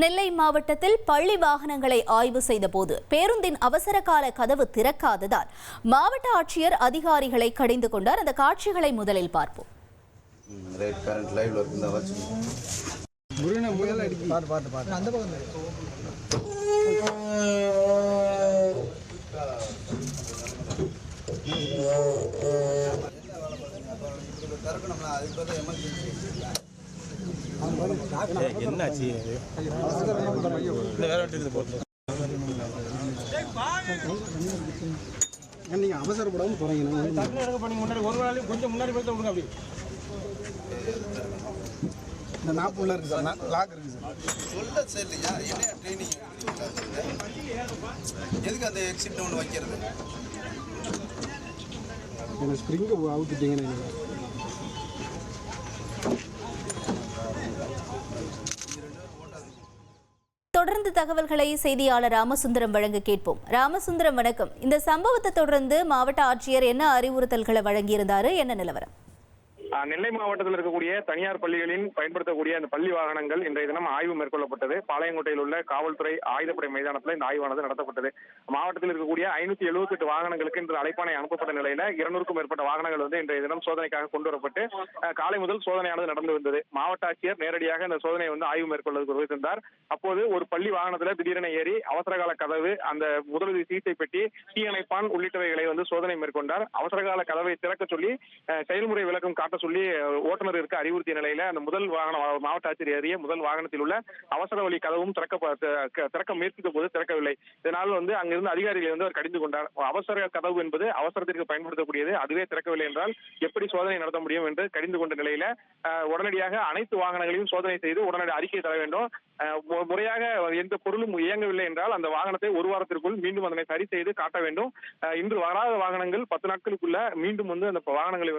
நெல்லை மாவட்டத்தில் பள்ளி வாகனங்களை ஆய்வு செய்தபோது பேருந்தின் அவசர கால கதவு திறக்காததால் மாவட்ட ஆட்சியர் அதிகாரிகளை கடிந்து கொண்டார். அந்த காட்சிகளை முதலில் பார்ப்போம். அவசரப்படாம கொஞ்சம் முன்னாடி இந்த நாப்புள்ள இருக்கு சார், லாக் இருக்கு சார். சொல்ல சரியா என்ன ட்ரைனிங் எதுக்கு அந்த எக்ஸிட் ஒன்று வைக்கிறது? ஸ்ப்ரிங் அவுத்துட்டீங்கன்னு தொடர்ந்து தகவல்களை செய்தியாளர் ராமசுந்தரம் வழங்க கேட்போம். ராமசுந்தரம், வணக்கம். இந்த சம்பவத்தை தொடர்ந்து மாவட்ட ஆட்சியர் என்ன அறிவுறுத்தல்களை வழங்கியிருந்தாரு, என்ன நிலவரம்? நெல்லை மாவட்டத்தில் இருக்கக்கூடிய தனியார் பள்ளிகளில் பயன்படுத்தக்கூடிய அந்த பள்ளி வாகனங்கள் இன்றைய தினம் ஆய்வு மேற்கொள்ளப்பட்டது. பாளையங்கோட்டையில் உள்ள காவல்துறை ஆயுதப்படை மைதானத்தில் இந்த ஆய்வானது நடத்தப்பட்டது. மாவட்டத்தில் இருக்கக்கூடிய 578 வாகனங்களுக்கு இன்று அழைப்பாணை அனுப்பப்பட்ட நிலையில 200க்கும் மேற்பட்ட வாகனங்கள் இன்றைய தினம் சோதனைக்காக கொண்டு வரப்பட்டு காலை முதல் சோதனையானது நடந்து வந்தது. மாவட்ட ஆட்சியர் நேரடியாக இந்த சோதனையை ஆய்வு மேற்கொள்வதற்கு வருகின்றார். அப்போது ஒரு பள்ளி வாகனத்தில் திடீரென ஏறி அவசரகால கதவு, அந்த முதலுதவி சிகிச்சை பெட்டி, தீயணைப்பான் உள்ளிட்டவைகளை சோதனை மேற்கொண்டார். அவசரகால கதவை திறக்க சொல்லி செயல்முறை விளக்கம் காட்ட சொல்லி ஓட்டுநருக்கு அறிவுறுத்திய நிலையில அந்த முதல் வாகனம் மாவட்ட ஆட்சியர் ஏறிய முதல் வாகனத்தில் உள்ள அவசர வழி கதவும் திறக்க முயற்சித்த போது திறக்கவில்லை. இதனால் அங்கிருந்து அதிகாரிகளை அவர் கடிந்து கொண்டார். அவசர கதவு என்பது அவசரத்திற்கு பயன்படுத்தக்கூடியது, அதுவே திறக்கவில்லை என்றால் எப்படி சோதனை நடத்த முடியும் என்று கடிந்து கொண்ட நிலையில உடனடியாக அனைத்து வாகனங்களையும் சோதனை செய்து உடனடி அறிக்கை தர வேண்டும். முறையாக எந்த பொருளும் இயங்கவில்லை என்றால் அந்த வாகனத்தை ஒரு வாரத்திற்குள் மீண்டும் அதனை சரி செய்து காட்ட வேண்டும். இன்று வராத வாகனங்கள் 10 நாட்களுக்குள்ள மீண்டும் அந்த வாகனங்களை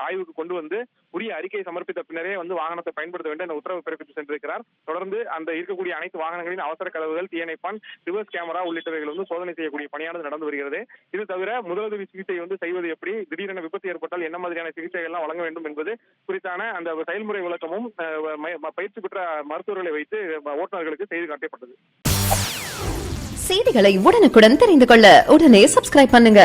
ஆய்வுக்கு கொண்டு வந்து உரிய அறிக்கையை சமர்ப்பித்த பின்னரே வாகனத்தை பயன்படுத்த வேண்டும் என்ற உத்தரவு பிறப்பித்து சென்றிருக்கிறார். தொடர்ந்து அந்த இருக்கக்கூடிய அனைத்து வாகனங்களின் அவசர கதவுகள், தீயணைப்பான், ரிவர்ஸ் கேமரா உள்ளிட்டவைகள் சோதனை செய்யக்கூடிய பணியானது நடந்து வருகிறது. இது தவிர முதலுதவி சிகிச்சை செய்வது எப்படி, திடீரென விபத்து ஏற்பட்டால் என்ன மாதிரியான சிகிச்சை எல்லாம் வழங்க வேண்டும் என்பது குறித்தான அந்த செயல்முறை விளக்கமும் பயிற்சி பெற்ற மருத்துவர்களை வைத்து ஓட்டுநர்களுக்கு செய்து காட்டப்பட்டது. செய்திகளை உடனுக்குடன் தெரிந்து கொள்ள உடனே சப்ஸ்கிரைப் பண்ணுங்க.